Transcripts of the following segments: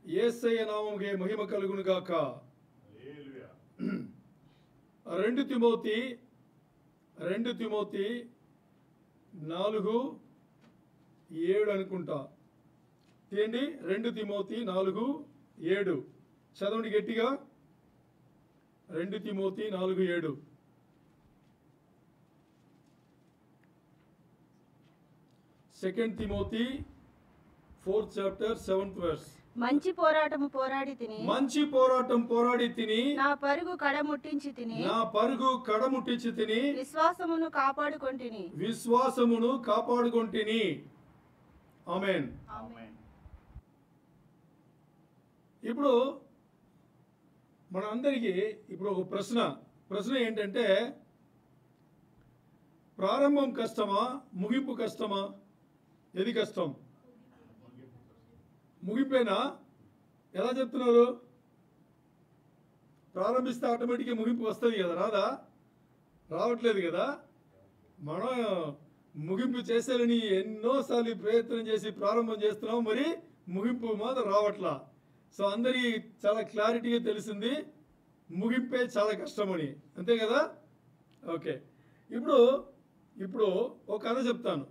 యేసయ్య నామముకే మహిమ కలుగును గాక. 2 తిమోతి 4:7 అనుకుంటా. తీయండి, 2 తిమోతి 4:7 చదవండి గట్టిగా. 2 Timothy 4:7. Second Timothy 4th chapter 7th verse. మంచి పోరాటము పోరాడి తిని, మంచి పోరాటం పోరాడి తిని, నా పరుగు కడముట్టించి తిని, నా పరుగు కడముట్టించి తిని, విశ్వాసమును కాపాడుకొంటిని. విశ్వాసమును కాపాడుకొంటిని. ఆమేన్. ఇప్పుడు మనందరికీ ఇప్పుడు ఒక ప్రశ్న ఏంటంటే, ప్రారంభం కష్టమా ముగింపు కష్టమా? ఏది కష్టం? ముగింపేనా? ఎలా చెప్తున్నారు? ప్రారంభిస్తే ఆటోమేటిక్గా ముగింపు వస్తుంది కదా, రాదా? రావట్లేదు కదా. మనం ముగింపు చేసేయాలని ఎన్నోసార్లు ప్రయత్నం చేసి ప్రారంభం చేస్తున్నాం, మరి ముగింపు మాత్రం రావట్లా. సో అందరికీ చాలా క్లారిటీగా తెలిసింది ముగింపే చాలా కష్టమని, అంతే కదా. ఓకే, ఇప్పుడు ఒక కథ చెప్తాను.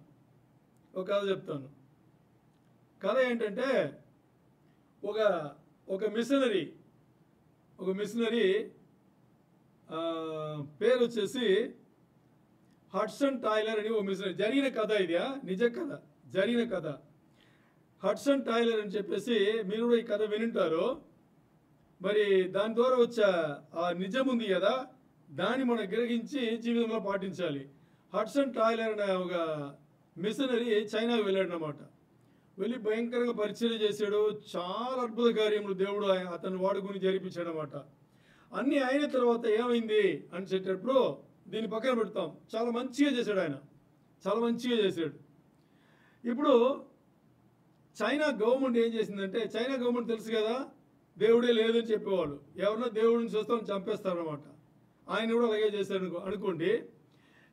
కథ ఏంటంటే, ఒక మిషనరీ పేరు వచ్చేసి హడ్సన్ టైలర్ అని. ఓ మిషనరీ జరిగిన కథ, ఇది నిజ కథ, జరిగిన కథ. హడ్సన్ టైలర్ అని చెప్పేసి మీరు కూడా ఈ కథ వినుంటారు. మరి దాని ద్వారా వచ్చే ఆ నిజం ఉంది కదా, దాన్ని మనం గ్రహించి జీవితంలో పాటించాలి. హడ్సన్ టైలర్ అనే ఒక మిషనరీ చైనాకు వెళ్ళాడు అన్నమాట. వెళ్ళి భయంకరంగా పరిచయం చేశాడు. చాలా అద్భుత కార్యములు దేవుడు అతను వాడుకుని జరిపించాడు అన్నమాట. అన్నీ అయిన తర్వాత ఏమైంది అని చెప్పేటప్పుడు దీన్ని పక్కన పెడతాం. చాలా మంచిగా చేశాడు ఆయన, చాలా మంచిగా చేశాడు. ఇప్పుడు చైనా గవర్నమెంట్ ఏం చేసిందంటే, చైనా గవర్నమెంట్ తెలుసు కదా, దేవుడే లేదని చెప్పేవాళ్ళు. ఎవరన్నా దేవుడిని చూస్తామని చంపేస్తారనమాట. ఆయన కూడా అలాగే చేశాడు అనుకోండి.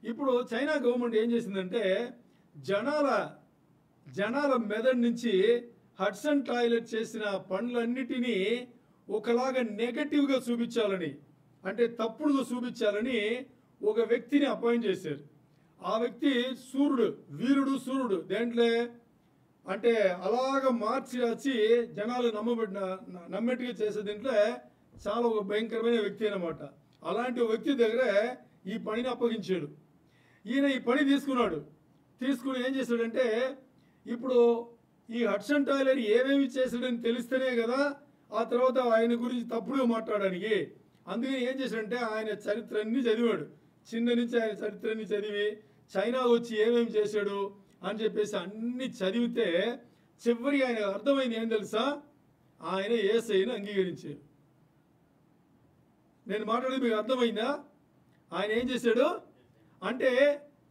ఇప్పుడు చైనా గవర్నమెంట్ ఏం చేసిందంటే, జనాల మెదడు నుంచి హడ్సన్ టైలర్ చేసిన పనులన్నిటినీ ఒకలాగా నెగటివ్గా చూపించాలని, అంటే తప్పుడుగా చూపించాలని ఒక వ్యక్తిని అపాయింట్ చేశారు. ఆ వ్యక్తి వీరుడు సూర్యుడు. దేంట్లో అంటే అలాగ మార్చి వచ్చి జనాలు నమ్మేట్టుగా చేసే దీంట్లో చాలా ఒక భయంకరమైన వ్యక్తి అన్నమాట. అలాంటి వ్యక్తి దగ్గర ఈ పనిని అప్పగించాడు. ఈయన ఈ పని తీసుకుని ఏం చేశాడంటే, ఇప్పుడు ఈ హడ్సన్ టైలర్ ఏమేమి చేశాడని తెలిస్తేనే కదా ఆ తర్వాత ఆయన గురించి తప్పుడుగా మాట్లాడడానికి. అందుకని ఏం చేశాడంటే, ఆయన చరిత్రన్ని చదివాడు. చిన్న నుంచి ఆయన చరిత్రని చదివి చైనా వచ్చి ఏమేమి చేశాడు అని చెప్పేసి అన్ని చదివితే చివరికి ఆయన అర్థమైంది ఏం తెలుసా? ఆయన యేసయ్యను అంగీకరించాడు. నేను మాట్లాడేది మీకు అర్థమైందా? ఆయన ఏం చేశాడు అంటే,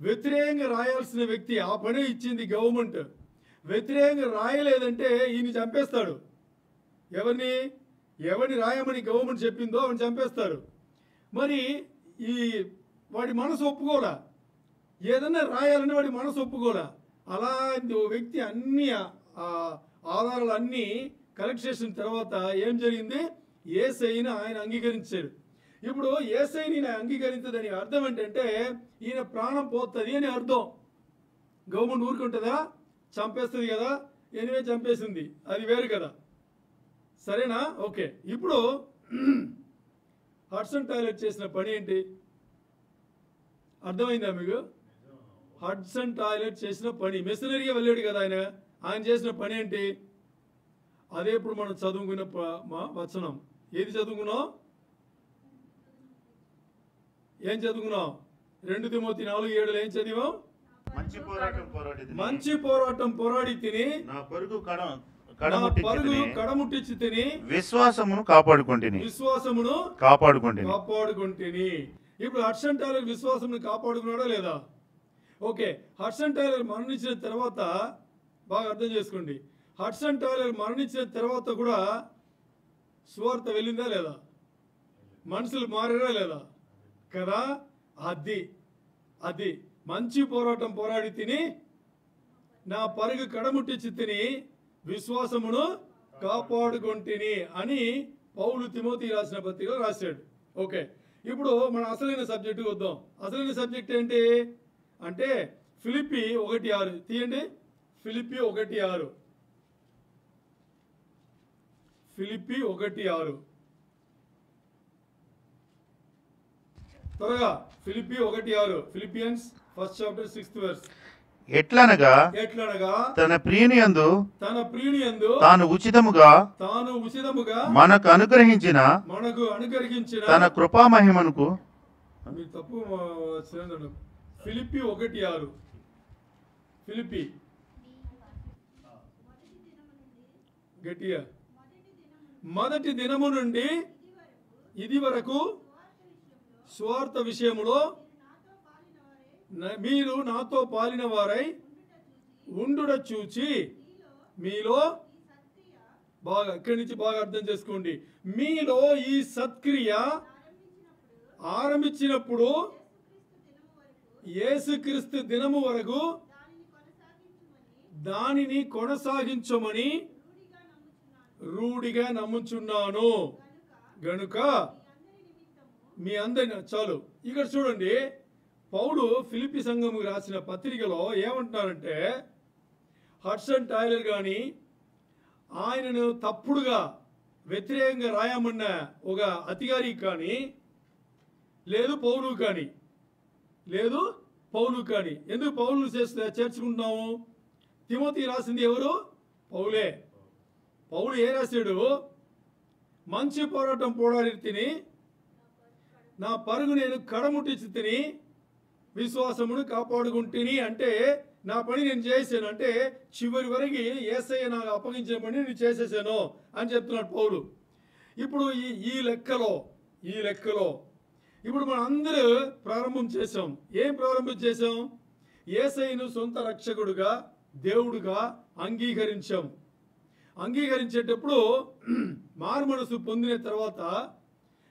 వ్యతిరేకంగా రాయాల్సిన వ్యక్తి ఆ పని ఇచ్చింది గవర్నమెంట్. వ్యతిరేకంగా రాయలేదంటే ఈయన చంపేస్తాడు. ఎవరిని రాయమని గవర్నమెంట్ చెప్పిందో అవని చంపేస్తారు. మరి వాడి మనసు ఒప్పుకోలా, ఏదన్నా రాయాలని వాడి మనసు ఒప్పుకోలా. అలాంటి ఓ వ్యక్తి అన్ని ఆధారాలు అన్నీ కలెక్ట్ చేసిన తర్వాత ఏం జరిగింది? యేసయ్యను ఆయన అంగీకరించాడు. ఇప్పుడు యేసయ్యని అంగీకరించదని అర్థం ఏంటంటే, ఈయన ప్రాణం పోతుంది అని అర్థం. గవర్నమెంట్ ఊరుకుంటుందా? చంపేస్తుంది కదా. ఎనివే చంపేసింది, అది వేరు కదా, సరేనా? ఓకే, ఇప్పుడు హడ్సన్ టైలర్ చేసిన పని ఏంటి అర్థమైందా మీకు? హడ్సన్ టైలర్ చేసిన పని, మిషనరీగా వెళ్ళాడు కదా ఆయన చేసిన పని ఏంటి? అదే ఇప్పుడు మనం చదువుకున్న వచనం. ఏది చదువుకున్నాం? ఏం చదువుకున్నాం? 2 తిమోతి 4:7 ఏం చదివాం? మంచి పోరాటం పోరాడి తిని, నా పరుగు కడముట్టించి తిని, విశ్వాసమును కాపాడుకొంటిని. ఇప్పుడు హడ్సన్ టైలర్ విశ్వాసమును కాపాడుకున్నాడా లేదా? ఓకే, హడ్సన్ టైలర్ మరణించిన తర్వాత బాగా అర్థం చేసుకోండి. హడ్సన్ టైలర్ మరణించిన తర్వాత కూడా సువార్త వెళ్ళిందా లేదా? మనుషులు మారారా లేదా? కదా. అది మంచి పోరాటం పోరాడి తిని, నా పరుగు కడముట్టించి తిని, విశ్వాసమును కాపాడుకొంటిని అని పౌలు తిమోతి రాసిన పత్రికలో రాశాడు. ఓకే, ఇప్పుడు మన అసలైన సబ్జెక్టు వద్దాం. అసలైన సబ్జెక్ట్ ఏంటి అంటే ఫిలిప్పి 1:6 తీయండి. ఫిలిప్పి 1:6. ఫిలిప్పి 1:6 త్వరగా. Philippi 1:6. Philippians 1st chapter 6th verse. ఎట్లనగా తన ప్రియుని యందు తాను ఉచితముగా మనకు అనుగ్రహించిన తన కృపామహిమనుకు తప్పు ఫిలిప్పి 1:6. ఫిలిప్పి గట్టిగా. మొదటి దినము నుండి ఇది వరకు స్వార్థ విషయములో మీరు నాతో పాలిన వారై ఉండుట చూచి మీలో బాగా ఇక్కడి నుంచి బాగా అర్థం చేసుకోండి. మీలో ఈ సత్క్రియ ఆరంభించినప్పుడు యేసుక్రీస్తు దినము వరకు దానిని కొనసాగించమని రూఢిగా నమ్ముచున్నాను గనుక మీ అందరి చాలు. ఇక్కడ చూడండి, పౌలు ఫిలిప్పి సంఘముకు రాసిన పత్రికలో ఏమంటున్నారంటే హడ్సన్ టైలర్ కానీ ఆయనను తప్పుడుగా వ్యతిరేకంగా రాయమన్న ఒక అధికారికి కానీ లేదు పౌలు కానీ ఎందుకు పౌలు చేర్చుకుంటున్నాము? తిమోతి రాసింది ఎవరు? పౌలే. పౌలు ఏ రాశాడు? మంచి పోరాటం పోరాడి తిని నా పరుగు నేను కడముట్టించి తిని విశ్వాసమును కాపాడుకుంటుని. అంటే నా పని నేను చేశాను, అంటే చివరి వరకు యేసయ్య నాకు అప్పగించిన పని నేను చేసేసాను అని చెప్తున్నాడు పౌలు. ఇప్పుడు ఈ లెక్కలో ఇప్పుడు మనం అందరూ ప్రారంభం చేసాం. ఏం ప్రారంభం చేసాం? యేసయ్యను సొంత రక్షకుడుగా దేవుడుగా అంగీకరించేటప్పుడు మారు మనసు పొందిన తర్వాత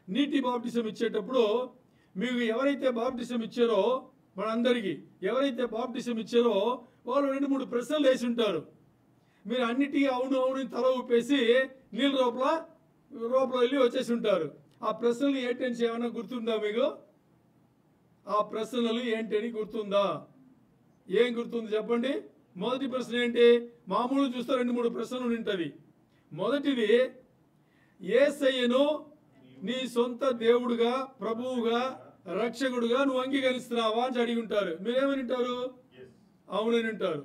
నీటి బాప్టిజం ఇచ్చేటప్పుడు మీకు ఎవరైతే బాప్టిజం ఇచ్చారో మనందరికీ ఎవరైతే బాప్టిజం ఇచ్చారో వాళ్ళు 2-3 ప్రశ్నలు వేసి ఉంటారు. మీరు అన్నిటికీ అవును అవును తల ఊపేసి నీళ్ళ లోపల వెళ్ళి వచ్చేసి ఉంటారు. ఆ ప్రశ్నలు ఏంటని ఏమైనా గుర్తుందా మీకు? ఆ ప్రశ్నలు ఏంటని గుర్తుందా? ఏం గుర్తుంది చెప్పండి. మొదటి ప్రశ్న ఏంటి? మామూలు చూస్తే 2-3 ప్రశ్నలు ఉంటుంది. మొదటిది, యేసయ్యను నీ సొంత దేవుడుగా ప్రభువుగా రక్షకుడుగా నువ్వు అంగీకరిస్తున్నావా అని అడిగి ఉంటారు. మీరేమని ఉంటారు? అవునని ఉంటారు.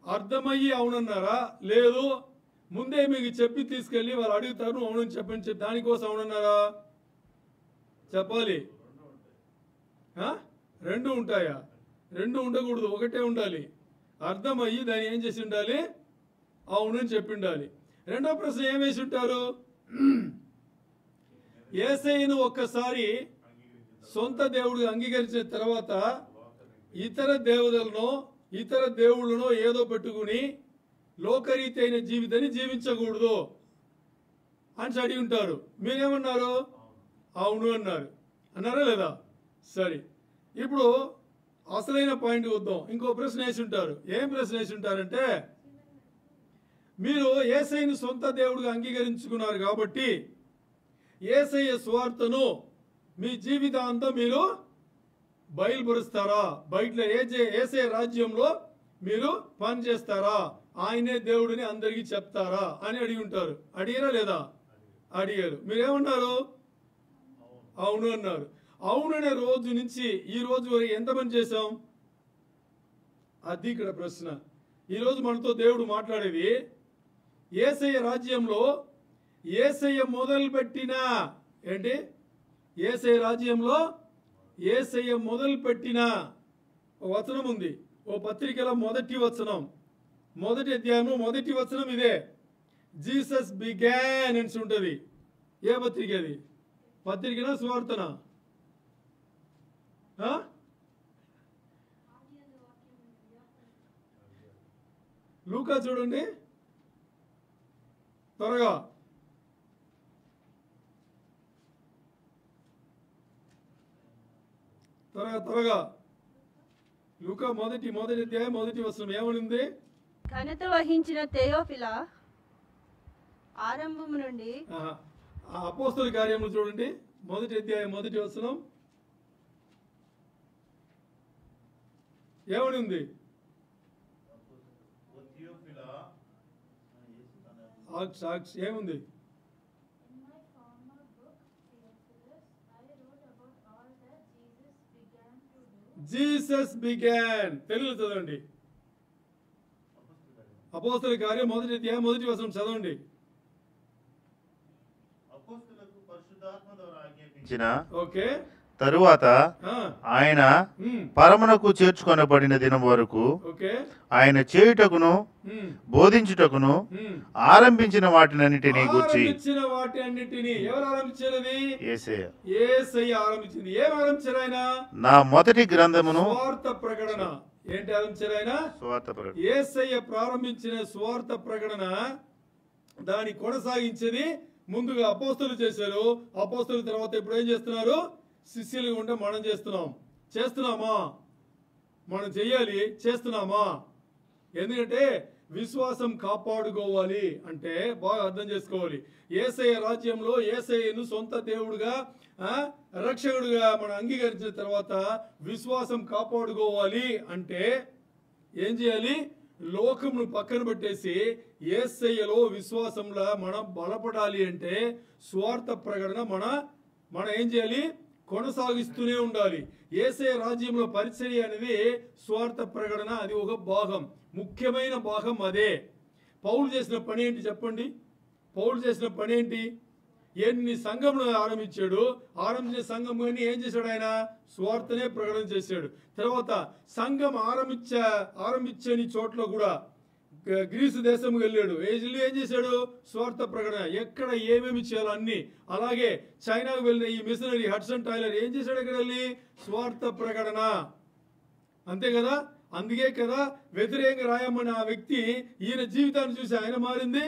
అర్థమయ్యి అవునన్నారా? లేదు, ముందే మీకు చెప్పి తీసుకెళ్ళి వాళ్ళు అడుగుతారు నువ్వు అవునని చెప్పని దానికోసం అవునన్నారా? చెప్పాలి. 2 ఉంటాయా? 2 ఉండకూడదు, ఒకటే ఉండాలి. అర్థమయ్యి దాన్ని ఏం చేసి ఉండాలి? అవునని చెప్పి ఉండాలి. రెండో ప్రశ్న ఏం వేసి ఉంటారు? యేసయ్యను ఒక్కసారి సొంత దేవుడు అంగీకరించిన తర్వాత ఇతర దేవుళ్ళను ఏదో పెట్టుకుని లోకరీతి అయిన జీవితాన్ని జీవించకూడదు అని అడిగి ఉంటారు. మీరేమన్నారు? అవును అన్నారు. అన్నారా లేదా? సరే, ఇప్పుడు అసలైన పాయింట్ వద్దాం. ఇంకో ప్రశ్న వేసి ఉంటారు. ఏం ప్రశ్న వేసి ఉంటారంటే, మీరు యేసయ్యను సొంత దేవుడిగా అంగీకరించుకున్నారు కాబట్టి యేసయ్య సువార్తను మీ జీవితాంతం మీరు బయలుపరుస్తారా? బయట యేసయ్య రాజ్యంలో మీరు పని చేస్తారా? ఆయనే దేవుడిని అందరికీ చెప్తారా అని అడిగి ఉంటారు. అడిగారా లేదా? అడిగారు. మీరేమన్నారు? అవును అన్నారు. అవుననే రోజు నుంచి ఈ రోజు వరకు ఎంతమంది చేశాం? అది ఇక్కడ ప్రశ్న. ఈరోజు మనతో దేవుడు మాట్లాడేది యేసయ్య రాజ్యంలో యేసయ్య మొదలుపెట్టిన ఏంటి? యేసయ్య రాజ్యంలో యేసయ్య మొదలుపెట్టిన వచనం ఉంది. ఓ పత్రికలో మొదటి వచనం, మొదటి అధ్యాయము మొదటి వచనం ఇదే. జీసస్ బిగాన్ అని ఉంటుంది. ఏ పత్రిక అది? పత్రికనా సువార్తనా? లూకా చూడండి త్వరగా. లూకా మొదటి అధ్యాయం మొదటి వచనం ఏమనింది? ఘనత వహించిన తెయోఫిలా, ఆరంభము నుండి అపోస్తల కార్యములు చూడండి, 1వ అధ్యాయం 1వ వచనం ఏమని ఉంది? ఏముంది? Jesus began. తెలుగులో చదవండి. అపోస్తల కార్యం 1వ అధ్యాయం 1వ వచనం చదవండి. ఓకే. తరువాత ఆయన పరమునకు చేర్చుకొనబడిన దినం వరకు ఆయన చేయుటకును బోధించుటకును ఆరంభించిన వాటినన్నిటినీ గూర్చి. ఎవరు ఆరంభించారది? యేసయ్య. యేసయ్య ఆరంభించింది. ఏం ఆరంభించారు ఆయన? నా మొదటి గ్రంథమును. స్వార్థ ప్రకటన. ఏంటి ఆరంభించారు ఆయన? స్వార్థ ప్రకటన. యేసయ్య ప్రారంభించిన స్వార్థ ప్రకటన దాన్ని కొనసాగించేది ముందుగా అపోస్తలు చేశారు. అపోస్తల తర్వాత ఇప్పుడు ఏం చేస్తున్నారు? శిష్యులుగా ఉంటే మనం చేస్తున్నామా? మనం చెయ్యాలి. చేస్తున్నామా? ఎందుకంటే విశ్వాసం కాపాడుకోవాలి అంటే బాగా అర్థం చేసుకోవాలి. యేసయ్య రాజ్యంలో యేసయ్యను సొంత దేవుడుగా రక్షకుడుగా మనం అంగీకరించిన తర్వాత విశ్వాసం కాపాడుకోవాలి అంటే ఏం చేయాలి? లోకమును పక్కన పెట్టేసి యేసయ్యలో విశ్వాసంలో మనం బలపడాలి అంటే స్వార్థ ప్రకటన మన ఏం చేయాలి? కొనసాగిస్తూనే ఉండాలి. యేసయ్య రాజ్యంలో పరిచర్య అనేది స్వార్థ ప్రకటన. అది ఒక భాగం, ముఖ్యమైన భాగం. అదే పౌలు చేసిన పని ఏంటి చెప్పండి? పౌలు చేసిన పని ఏంటి? ఎన్ని సంఘములు ఆరంభించాడు. ఆరంభించిన సంఘం కానీ ఏం చేశాడు? ఆయన స్వార్థనే ప్రకటన చేశాడు. తర్వాత సంఘం ఆరంభించని చోట్ల కూడా గ్రీసు దేశం వెళ్ళాడు. ఏం చేశాడు? స్వార్థ ప్రకటన. ఎక్కడ ఏమేమి చేయాలో అన్ని. అలాగే చైనాకు వెళ్ళిన ఈ మిషనరీ హడ్సన్ టైలర్ ఏం చేశాడు? ఇక్కడ వెళ్ళి స్వార్థ ప్రకటన. అంతే కదా? అందుకే కదా వ్యతిరేకంగా రాయమని ఆ వ్యక్తి ఈయన జీవితాన్ని చూసి ఆయన మారింది.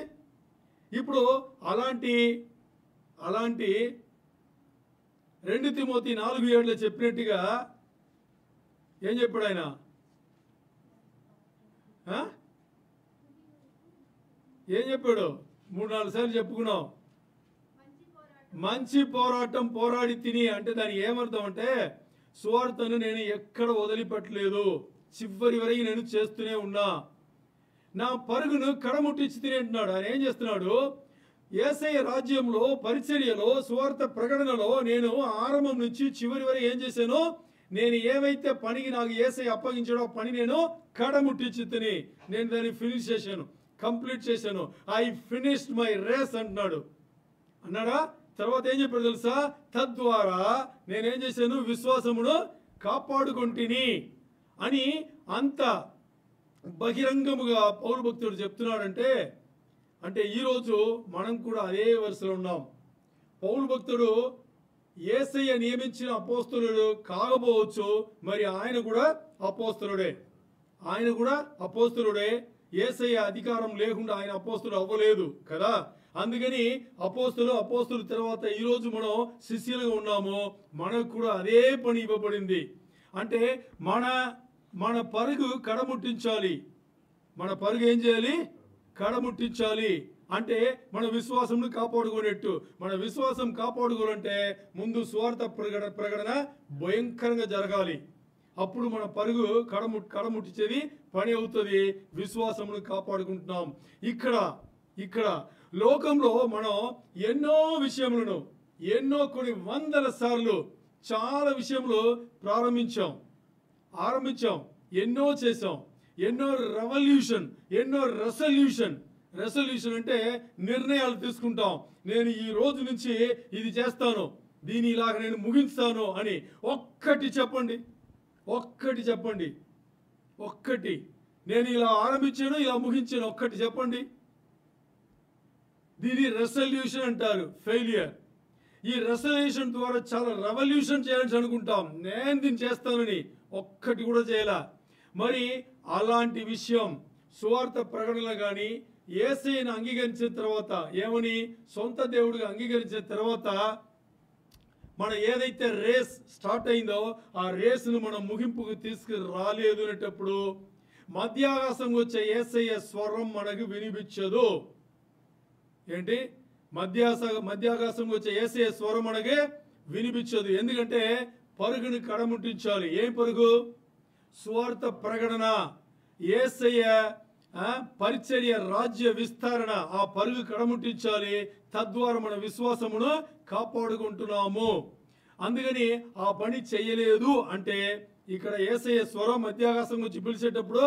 ఇప్పుడు అలాంటి 2 తిమోతి 4:7 చెప్పినట్టుగా ఏం చెప్పాడు ఆయన? ఏం చెప్పాడు? 3-4 సార్లు చెప్పుకున్నాం. మంచి పోరాటం పోరాడి తిని అంటే దానికి ఏమర్థం అంటే సువార్తను నేను ఎక్కడ వదిలిపెట్టలేదు, చివరి వరకు నేను చేస్తూనే ఉన్నా, నా పరుగును కడముట్టించి తిని అంటున్నాడు. ఆయన ఏం చేస్తున్నాడు? యేసయ్య రాజ్యంలో పరిచర్యలో సువార్త ప్రకటనలో నేను ఆరంభం నుంచి చివరి వరకు ఏం చేశాను? నేను ఏవైతే పనికి నాకు యేసయ్య అప్పగించాడో ఆ పని నేను కడముట్టించి తిని నేను దాన్ని ఫినిష్ చేశాను, కంప్లీట్ చేశాను. ఐ ఫినిష్డ్ మై రేస్ అన్నాడా? తర్వాత ఏం చెప్పాడు తెలుసా? తద్వారా నేనేం చేశాను? విశ్వాసమును కాపాడుకొంటిని అని అంత బహిరంగముగా పౌలు భక్తుడు చెప్తున్నాడంటే అంటే ఈరోజు మనం కూడా అదే వరుసలో ఉన్నాం. పౌలు భక్తుడు యేసయ్య నియమించిన అపోస్తలుడు కాకపోవచ్చు, మరి ఆయన కూడా అపోస్తలుడే. యేసయ్య అధికారం లేకుండా ఆయన అపోస్తలుడు అవ్వలేదు కదా. అందుకని అపోస్తలు తర్వాత ఈరోజు మనం శిష్యులుగా ఉన్నాము. మనకు కూడా అదే పని ఇవ్వబడింది. అంటే మన పరుగు కడముట్టించాలి. మన పరుగు ఏం చేయాలి? కడముట్టించాలి. అంటే మన విశ్వాసంను కాపాడుకునేట్టు. మన విశ్వాసం కాపాడుకోవాలంటే ముందు స్వార్థ ప్రకటన భయంకరంగా జరగాలి. అప్పుడు మన పరుగు కడముట్టించేది పని అవుతుంది. విశ్వాసమును కాపాడుకుంటున్నాం. ఇక్కడ లోకంలో మనం ఎన్నో విషయములను కొన్ని వందల సార్లు చాలా విషయములు ఆరంభించాం, ఎన్నో చేసాం, ఎన్నో రెసల్యూషన్ అంటే నిర్ణయాలు తీసుకుంటాం. నేను ఈ రోజు నుంచి ఇది చేస్తాను, దీని ఇలాగ నేను ముగిస్తాను అని. ఒక్కటి చెప్పండి. నేను ఇలా ఆరంభించాను, ఇలా ముగించాను, ఒక్కటి చెప్పండి. దీని రెసల్యూషన్ అంటారు, ఫెయిలియర్. ఈ రెసల్యూషన్ ద్వారా చాలా రెవల్యూషన్ చేయాలని అనుకుంటాం. నేను దీన్ని చేస్తానని ఒక్కటి కూడా చేయాల. మరి అలాంటి విషయం సువార్త ప్రకటనలో కానీ యేసయ్యను అంగీకరించిన తర్వాత ఏమని? సొంత దేవుడిగా అంగీకరించిన తర్వాత మన ఏదైతే రేస్ స్టార్ట్ అయిందో ఆ రేసును మనం ముగింపుకు తీసుకురాలేదు అనేటప్పుడు మధ్యాకాశం వచ్చే యేసయ్య స్వరం మనకు వినిపించదు. ఏంటి? మధ్యాకాశం వచ్చే యేసయ్య స్వరం మనకి వినిపించదు. ఎందుకంటే పరుగుని కడముట్టించాలి. ఏం పరుగు? సువార్త ప్రకటన, యేసయ్య పరిచర్య, రాజ్య విస్తరణ. ఆ పరుగు కడముట్టించాలి. తద్వారా మన విశ్వాసమును కాపాడుకుంటున్నాము. అందుకని ఆ పని చెయ్యలేదు అంటే ఇక్కడ యేసయ్య స్వరం మధ్యాకాశం వచ్చి పిలిచేటప్పుడు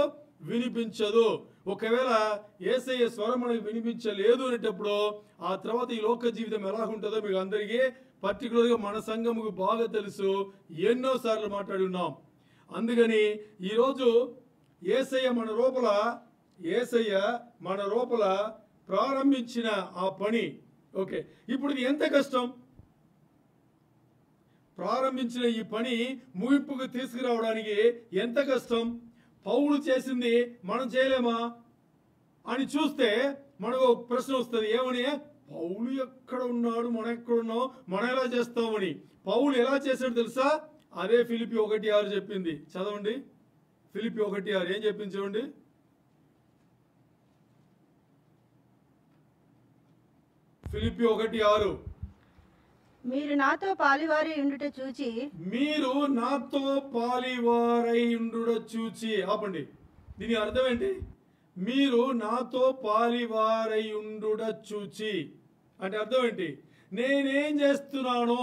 వినిపించదు. ఒకవేళ యేసయ్య స్వరం మనకు వినిపించలేదు అనేటప్పుడు ఆ తర్వాత ఈ లోక జీవితం ఎలా ఉంటుందో మీకు అందరికీ పర్టికులర్గా మన సంఘముకు బాగా తెలుసు. ఎన్నోసార్లు మాట్లాడి ఉన్నాం. అందుకని ఈరోజు యేసయ్య మన లోపల ప్రారంభించిన ఆ పని. ఓకే, ఇప్పుడు ఇది ఎంత కష్టం? ప్రారంభించిన ఈ పని ముగింపుకు తీసుకురావడానికి ఎంత కష్టం? పౌలు చేసింది మనం చేయలేమా అని చూస్తే మనకు ఒక ప్రశ్న వస్తుంది. ఏమని? పౌలు ఎక్కడ ఉన్నాడు, మనం ఎక్కడ ఉన్నాం, మనం ఎలా చేస్తామని. పౌలు ఎలా చేశాడు తెలుసా? అదే ఫిలిప్పీ 1:6 చెప్పింది. చదవండి. ఫిలిప్పీ 1:6 ఏం చెప్పింది చూడండి. ఫిలిప్పీ 1:6 మీరు నాతో పాలివారి ఉండుట చూచి. మీరు నాతో పాలివారై ఉండుట చూచి. ఆపండి. దీని అర్థం ఏంటి? మీరు నాతో పాలివారై ఉండుట చూచి అంటే అర్థం ఏంటి? నేను ఏం చేస్తున్నానో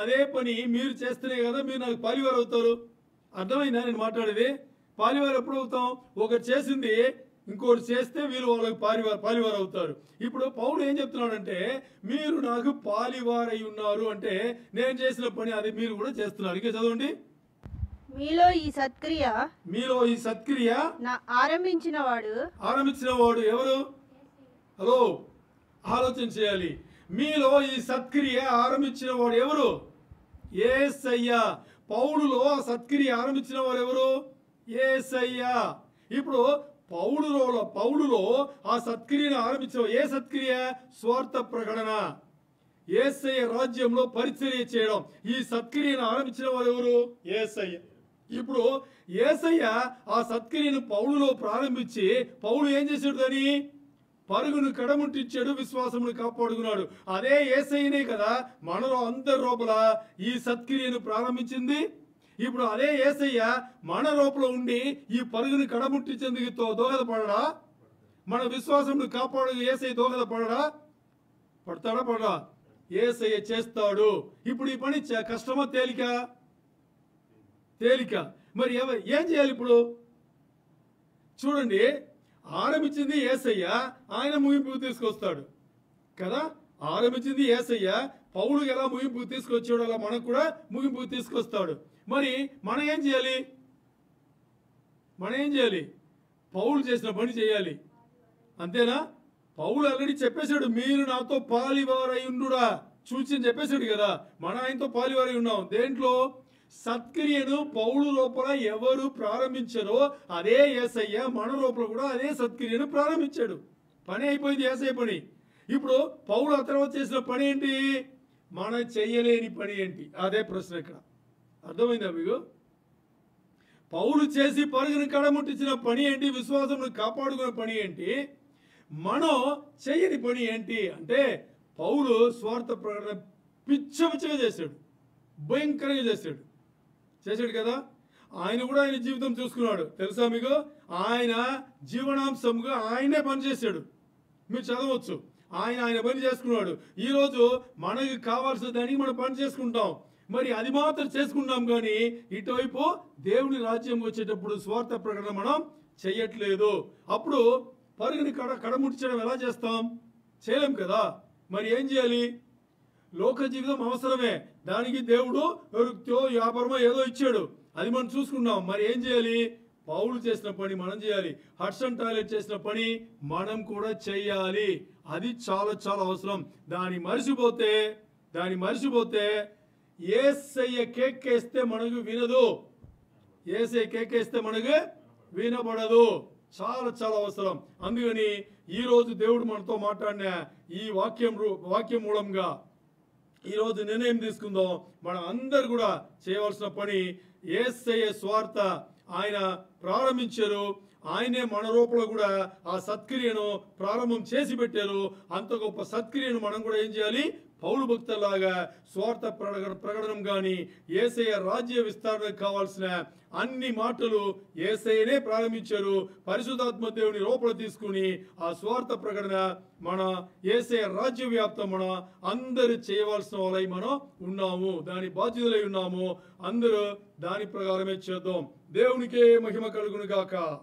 అదే పని మీరు చేస్తేనే కదా మీరు నాకు పాలివారు అవుతారు. అర్థమైందా నేను మాట్లాడేది? పాలివారు ఎప్పుడు అవుతాం? ఒకరు చేసింది ఇంకోటి చేస్తే వీళ్ళు వాళ్ళకి పాలివారు అవుతారు. ఇప్పుడు పౌలు ఏం చెప్తున్నాడంటే మీరు నాకు పాలివారై ఉన్నారు అంటే నేను చేసిన పని అది మీరు కూడా చేస్తున్నారు. ఇంకా చదవండి. మీలో ఈ సత్క్రియ ఆరంభించిన వాడు ఎవరు? హలో, ఆలోచన చేయాలి. మీలో ఈ సత్క్రియ ఆరంభించిన వాడు ఎవరు? యేసయ్య. పౌలులో ఆ సత్క్రియ ఆరంభించిన వాడు ఎవరు? యేసయ్య. ఇప్పుడు పౌలులో ఆ సత్క్రియను ఆరంభించిన ఏ సత్క్రియ? స్వార్థ ప్రకటన, యేసయ్య రాజ్యంలో పరిచర్య చేయడం. ఈ సత్క్రియను ఆరంభించిన వారు ఎవరు? యేసయ్య. ఇప్పుడు యేసయ్య ఆ సత్క్రియను పౌలులో ప్రారంభించి పౌలు ఏం చేశాడు? దాని పరుగును కడముట్టించాడు, విశ్వాసమును కాపాడుకున్నాడు. అదే యేసయ్యనే కదా మనలో అందరి లోపల ఈ సత్క్రియను ప్రారంభించింది. ఇప్పుడు అదే యేసయ్య మన లోపల ఉండి ఈ పరుగును కడముట్టించేందుకు దోహదపడడా? మన విశ్వాసమును కాపాడు యేసయ్య దోహదపడడా? పడడా? యేసయ్య చేస్తాడు. ఇప్పుడు ఈ పని కష్టమా తేలిక? మరి ఏం చేయాలి ఇప్పుడు? చూడండి, ఆరంభించింది యేసయ్య, ఆయన ముగింపుకు తీసుకొస్తాడు కదా. ఆరంభించింది యేసయ్య, పౌలుకి ఎలా ముగింపుకు తీసుకొచ్చాడు అలా మనకు కూడా ముగింపుకు తీసుకొస్తాడు. మరి మనం ఏం చేయాలి? పౌలు చేసిన పని చేయాలి. అంతేనా? పౌలు ఆల్రెడీ చెప్పేశాడు, మీరు నాతో పాలివారై ఉండుడా చూచి అని చెప్పేశాడు కదా. మన ఆయనతో పాలివారై ఉన్నాం. దేంట్లో? సత్క్రియను పౌలు లోపల ఎవరు ప్రారంభించారో అదే యేసయ్య మన లోపల కూడా అదే సత్క్రియను ప్రారంభించాడు. పని అయిపోయింది, యేసయ్య పని. ఇప్పుడు పౌలు ఆ తర్వాత చేసిన పని ఏంటి? మన చెయ్యలేని పని ఏంటి? అదే ప్రశ్న ఇక్కడ. అర్థమైందా మీకు? పౌలు చేసి పరుగును కడముట్టించిన పని ఏంటి? విశ్వాసమును కాపాడుకునే పని ఏంటి? మనం చెయ్యని పని ఏంటి అంటే పౌలు స్వార్థ ప్రకటన పిచ్చగా చేశాడు, భయంకరంగా చేశాడు కదా. ఆయన కూడా ఆయన జీవితం చూసుకున్నాడు. తెలుసా మీకు? ఆయన జీవనాంశంగా ఆయనే పనిచేశాడు. మీరు చదవచ్చు. ఆయన పని చేసుకున్నాడు. ఈరోజు మనకి కావాల్సిన దానికి మనం పని చేసుకుంటాం. మరి అది మాత్రం చేసుకుంటాం కానీ ఇటువైపు దేవుని రాజ్యం వచ్చేటప్పుడు స్వార్థ ప్రకటన మనం చెయ్యట్లేదు. అప్పుడు పరుగుని కడముట్టించడం ఎలా చేస్తాం? చేయలేం కదా. మరి ఏం చేయాలి? లోక జీవితం అవసరమే, దానికి దేవుడు వృత్తో వ్యాపారమో ఏదో ఇచ్చాడు, అది మనం చూసుకున్నాం. మరి ఏం చేయాలి? పౌలు చేసిన పని మనం చేయాలి. హడ్సన్ టాయిలెట్ చేసిన పని మనం కూడా చేయాలి. అది చాలా చాలా అవసరం. దాన్ని మరిచిపోతే యేసయ్య కేకేస్తే మనకు వినదు, యేసయ్య కేకేస్తే మనకు వినబడదు. చాలా చాలా అవసరం. అందుకని ఈరోజు దేవుడు మనతో మాట్లాడిన ఈ వాక్యం మూలంగా ఈరోజు నిర్ణయం తీసుకుందాం. మనం అందరు కూడా చేయవలసిన పని యేసయ్య స్వార్థ ఆయన ప్రారంభించారు. ఆయనే మన రూపంలో కూడా ఆ సత్క్రియను ప్రారంభం చేసి పెట్టారు. అంత గొప్ప సత్క్రియను మనం కూడా ఏం చేయాలి? పౌలు భక్తులాగా స్వార్థ ప్రకటనం కానీ యేసయ్య రాజ్య విస్తరణకు కావాల్సిన అన్ని మాటలు యేసయ్యనే ప్రారంభించారు. పరిశుద్ధాత్మ దేవుని రూపంలో తీసుకుని ఆ స్వార్థ ప్రకటన మన యేసయ్య రాజ్య వ్యాప్తం మన అందరూ చేయవలసిన వాళ్ళై మనం ఉన్నాము, దాని బాధ్యతలై ఉన్నాము. అందరూ దాని ప్రకారమే చేద్దాం. దేవునికే మహిమ కలుగును గాక.